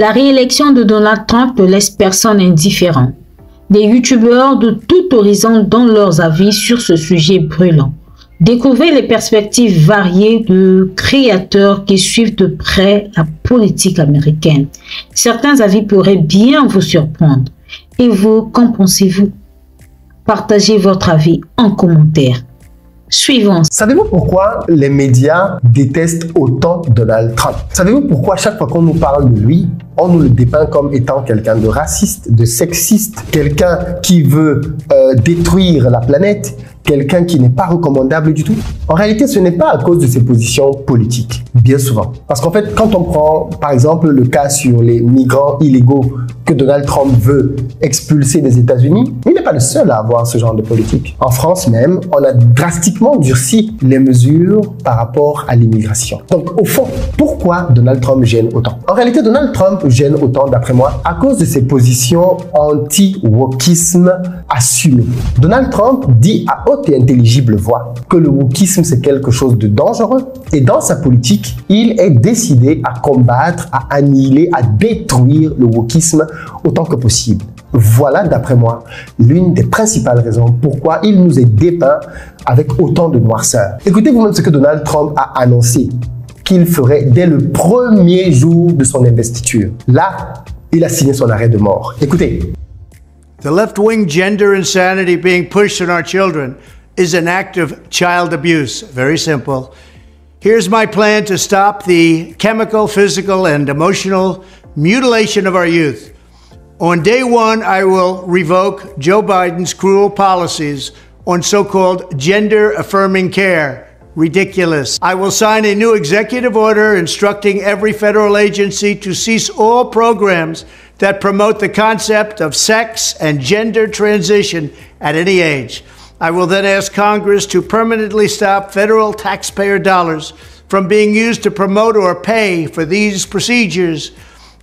La réélection de Donald Trump ne laisse personne indifférent. Des youtubeurs de tout horizon donnent leurs avis sur ce sujet brûlant. Découvrez les perspectives variées de créateurs qui suivent de près la politique américaine. Certains avis pourraient bien vous surprendre. Et vous, qu'en pensez-vous? Partagez votre avis en commentaire. Suivons. Savez-vous pourquoi les médias détestent autant Donald Trump? Savez-vous pourquoi chaque fois qu'on nous parle de lui, on nous le dépeint comme étant quelqu'un de raciste, de sexiste, quelqu'un qui veut détruire la planète, quelqu'un qui n'est pas recommandable du tout? En réalité, ce n'est pas à cause de ses positions politiques, bien souvent. Parce qu'en fait, quand on prend, par exemple, le cas sur les migrants illégaux que Donald Trump veut expulser des États-Unis, il n'est pas le seul à avoir ce genre de politique. En France même, on a drastiquement durci les mesures par rapport à l'immigration. Donc, au fond, pourquoi Donald Trump gêne autant? En réalité, Donald Trump gêne autant, d'après moi, à cause de ses positions anti-wokisme assumées. Donald Trump dit à haute et intelligible voix que le wokisme, c'est quelque chose de dangereux. Et dans sa politique, il est décidé à combattre, à annihiler, à détruire le wokisme autant que possible. Voilà, d'après moi, l'une des principales raisons pourquoi il nous est dépeint avec autant de noirceur. Écoutez vous-même ce que Donald Trump a annoncé qu'il ferait dès le premier jour de son investiture. Là, il a signé son arrêt de mort. Écoutez. The left-wing gender insanity being pushed on our children is an act of child abuse. Very simple. Here's my plan to stop the chemical, physical, and emotional mutilation of our youth. On day one, I will revoke Joe Biden's cruel policies on so-called gender-affirming care. Ridiculous. I will sign a new executive order instructing every federal agency to cease all programs that promote the concept of sex and gender transition at any age. I will then ask Congress to permanently stop federal taxpayer dollars from being used to promote or pay for these procedures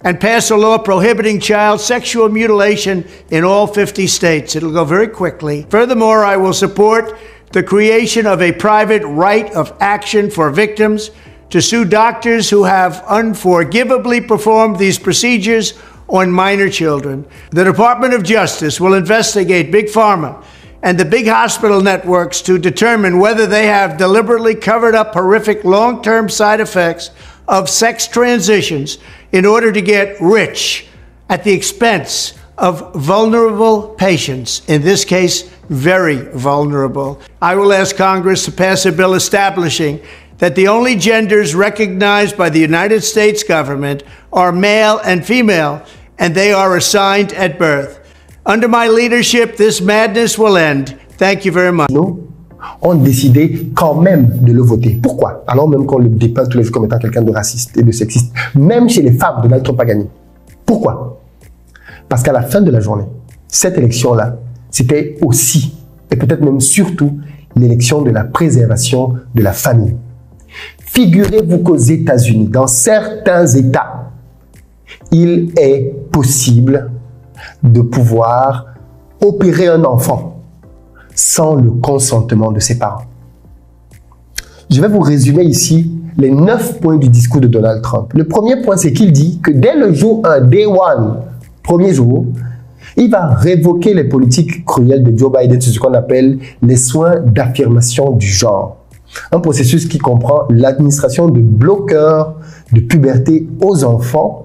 and pass a law prohibiting child sexual mutilation in all 50 states. It'll go very quickly. Furthermore, I will support the creation of a private right of action for victims to sue doctors who have unforgivably performed these procedures on minor children. The Department of Justice will investigate Big Pharma and the big hospital networks to determine whether they have deliberately covered up horrific long-term side effects of sex transitions in order to get rich at the expense of vulnerable patients, in this case, very vulnerable. I will ask Congress to pass a bill establishing that the only genders recognized by the United States government are male and female, and they are assigned at birth. Under my leadership, this madness will end. Thank you very much. Nous, ont décidé quand même de le voter. Pourquoi? Alors même qu'on le dépeint tous les jours comme étant quelqu'un de raciste et de sexiste. Même chez les femmes, Donald Trump a gagné. Pourquoi? Parce qu'à la fin de la journée, cette élection-là, c'était aussi, et peut-être même surtout, l'élection de la préservation de la famille. Figurez-vous qu'aux États-Unis, dans certains États, il est possible de pouvoir opérer un enfant sans le consentement de ses parents. Je vais vous résumer ici les 9 points du discours de Donald Trump. Le premier point, c'est qu'il dit que dès le jour 1, day one, premier jour, il va révoquer les politiques cruelles de Joe Biden sur ce qu'on appelle les soins d'affirmation du genre. Un processus qui comprend l'administration de bloqueurs de puberté aux enfants,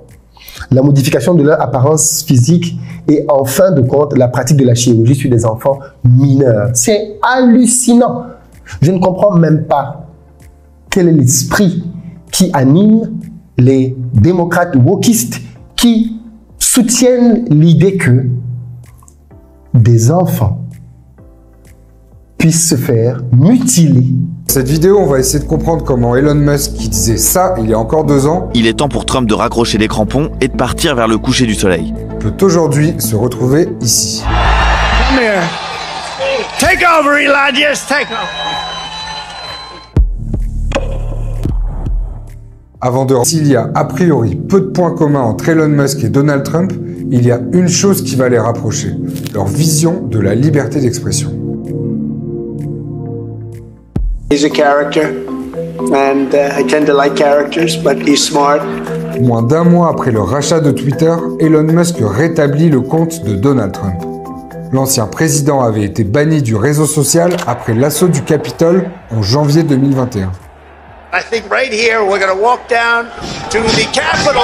la modification de leur apparence physique et en fin de compte, la pratique de la chirurgie sur des enfants mineurs. C'est hallucinant. Je ne comprends même pas quel est l'esprit qui anime les démocrates wokistes qui soutiennent l'idée que des enfants puissent se faire mutiler. Cette vidéo, on va essayer de comprendre comment Elon Musk, qui disait ça il y a encore 2 ans, il est temps pour Trump de raccrocher les crampons et de partir vers le coucher du soleil. Peut aujourd'hui se retrouver ici. Come here. Take over, Elon. Just take over. Avant de... S'il y a a priori peu de points communs entre Elon Musk et Donald Trump, il y a une chose qui va les rapprocher, leur vision de la liberté d'expression. He's a character, and I tend to like characters, but he's smart. Moins d'un mois après le rachat de Twitter, Elon Musk rétablit le compte de Donald Trump. L'ancien président avait été banni du réseau social après l'assaut du Capitole en janvier 2021. I think right here we're going to walk down to the Capitol.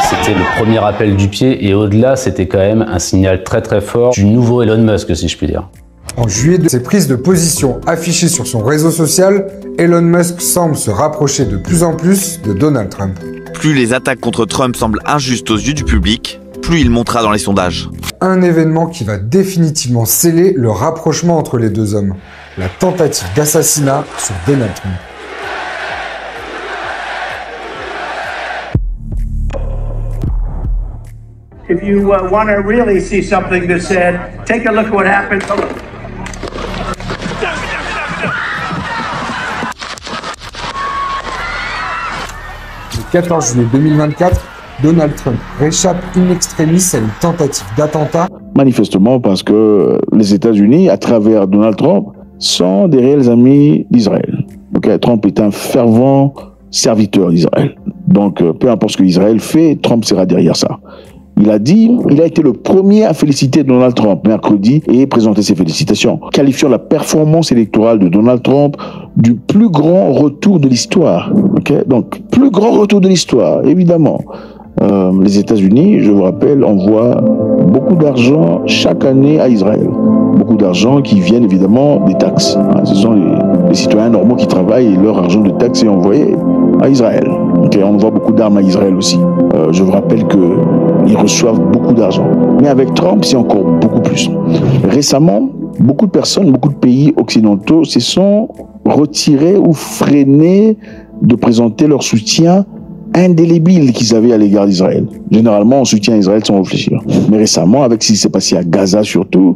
C'était le premier appel du pied et au-delà, c'était quand même un signal très très fort du nouveau Elon Musk, si je puis dire. En juillet, de ses prises de position affichées sur son réseau social, Elon Musk semble se rapprocher de plus en plus de Donald Trump. Plus les attaques contre Trump semblent injustes aux yeux du public, plus il montera dans les sondages. Un événement qui va définitivement sceller le rapprochement entre les deux hommes. La tentative d'assassinat sur Donald Trump. If you want to really see something that's said, take a look at what happened. Le 14 juillet 2024, Donald Trump réchappe in extremis à une tentative d'attentat. Manifestement parce que les États-Unis, à travers Donald Trump, sont des réels amis d'Israël. Okay, Trump est un fervent serviteur d'Israël. Donc, peu importe ce que Israël fait, Trump sera derrière ça. Il a été le premier à féliciter Donald Trump mercredi et présenter ses félicitations, qualifiant la performance électorale de Donald Trump du plus grand retour de l'histoire. Okay? Donc, plus grand retour de l'histoire, évidemment. Les États-Unis, je vous rappelle, envoient beaucoup d'argent chaque année à Israël. Beaucoup d'argent qui viennent évidemment des taxes. Ce sont les citoyens normaux qui travaillent et leur argent de taxes est envoyé à Israël. Okay, on envoie beaucoup d'armes à Israël aussi. Je vous rappelle qu'ils reçoivent beaucoup d'argent. Mais avec Trump, c'est encore beaucoup plus. Récemment, beaucoup de personnes, beaucoup de pays occidentaux se sont retirés ou freinés de présenter leur soutien indélébile qu'ils avaient à l'égard d'Israël. Généralement, on soutient Israël sans réfléchir. Mais récemment, avec ce qui s'est passé à Gaza surtout,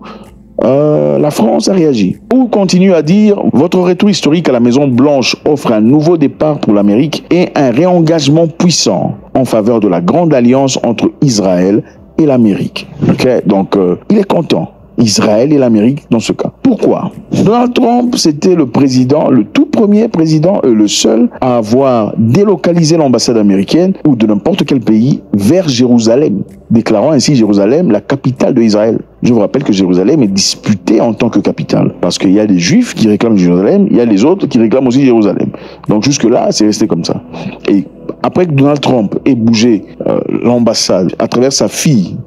la France a réagi. Ou continue à dire « Votre retour historique à la Maison-Blanche offre un nouveau départ pour l'Amérique et un réengagement puissant en faveur de la grande alliance entre Israël et l'Amérique. » Okay? Donc, il est content. Israël et l'Amérique dans ce cas. Pourquoi? Donald Trump, c'était le président, le tout premier président et le seul à avoir délocalisé l'ambassade américaine ou de n'importe quel pays vers Jérusalem, déclarant ainsi Jérusalem la capitale de Israël. Je vous rappelle que Jérusalem est disputée en tant que capitale parce qu'il y a des Juifs qui réclament Jérusalem, il y a les autres qui réclament aussi Jérusalem. Donc jusque-là, c'est resté comme ça. Et après que Donald Trump ait bougé l'ambassade à travers sa fille,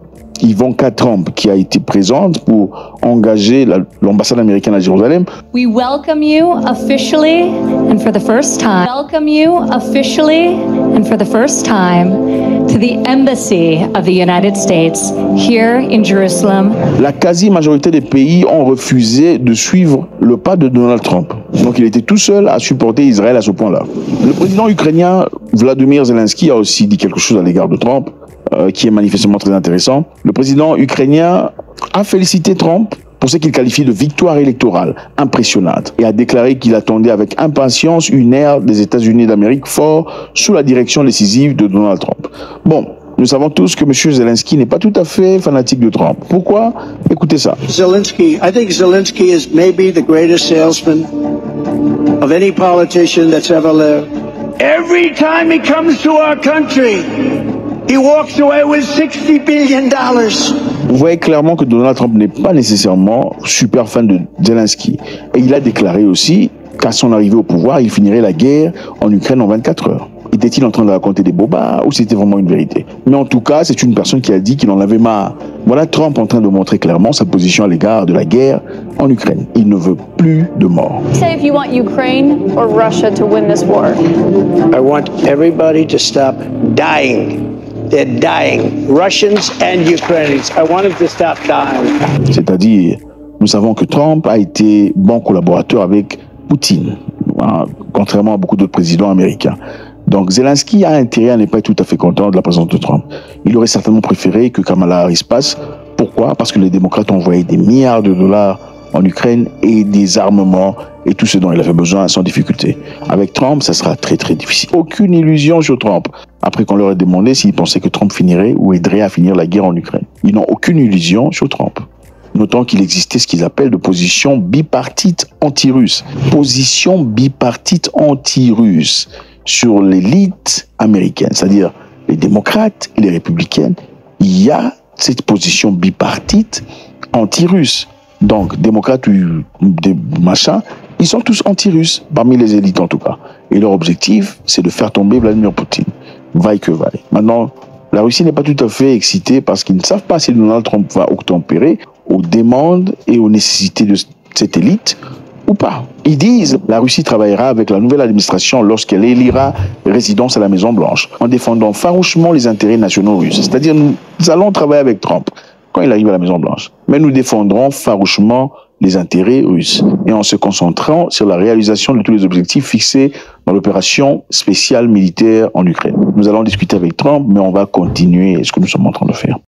Ivanka Trump, qui a été présente pour engager l'ambassade américaine à Jérusalem. We welcome you officially and for the first time. Welcome you officially and for the first time to the embassy of the United States here in Jerusalem. La quasi-majorité des pays ont refusé de suivre le pas de Donald Trump. Donc il était tout seul à supporter Israël à ce point-là. Le président ukrainien Vladimir Zelensky a aussi dit quelque chose à l'égard de Trump, qui est manifestement très intéressant. Le président ukrainien a félicité Trump pour ce qu'il qualifie de victoire électorale impressionnante et a déclaré qu'il attendait avec impatience une ère des États-Unis d'Amérique fort sous la direction décisive de Donald Trump. Bon, nous savons tous que M. Zelensky n'est pas tout à fait fanatique de Trump. Pourquoi? Écoutez ça. I think Zelensky is maybe the greatest salesman of any politician that's ever lived. Every time he comes to our country, he walks away with $60 billion. Vous voyez clairement que Donald Trump n'est pas nécessairement super fan de Zelensky. Et il a déclaré aussi qu'à son arrivée au pouvoir, il finirait la guerre en Ukraine en 24 heures. Était-il en train de raconter des bobards ou c'était vraiment une vérité? Mais en tout cas, c'est une personne qui a dit qu'il en avait marre. Voilà Trump en train de montrer clairement sa position à l'égard de la guerre en Ukraine. Il ne veut plus de morts. Say if you want Ukraine or Russia to win this war. I want everybody to stop dying. They're dying. Russians and Ukrainians. I want them to stop dying. C'est-à-dire, nous savons que Trump a été bon collaborateur avec Poutine, contrairement à beaucoup d'autres présidents américains. Donc Zelensky a intérêt à ne pas être tout à fait content de la présence de Trump. Il aurait certainement préféré que Kamala Harris passe. Pourquoi? Parce que les démocrates ont envoyé des milliards de dollars en Ukraine et des armements et tout ce dont il avait besoin sans difficulté. Avec Trump, ça sera très très difficile. Aucune illusion sur Trump. Après qu'on leur ait demandé s'ils pensaient que Trump finirait ou aiderait à finir la guerre en Ukraine. Ils n'ont aucune illusion sur Trump. Notons qu'il existait ce qu'ils appellent de position bipartite anti-russe. Position bipartite anti-russe. sur l'élite américaine, c'est-à-dire les démocrates et les républicaines. Il y a cette position bipartite anti-russe. Donc, démocrates ou des machins, ils sont tous anti-russes, parmi les élites en tout cas. Et leur objectif, c'est de faire tomber Vladimir Poutine, vaille que vaille. Maintenant, la Russie n'est pas tout à fait excitée parce qu'ils ne savent pas si Donald Trump va obtempérer aux demandes et aux nécessités de cette élite ou pas. Ils disent que la Russie travaillera avec la nouvelle administration lorsqu'elle élira résidence à la Maison-Blanche, en défendant farouchement les intérêts nationaux russes. C'est-à-dire, nous allons travailler avec Trump quand il arrive à la Maison-Blanche, mais nous défendrons farouchement les intérêts russes et en se concentrant sur la réalisation de tous les objectifs fixés dans l'opération spéciale militaire en Ukraine. Nous allons discuter avec Trump, mais on va continuer ce que nous sommes en train de faire.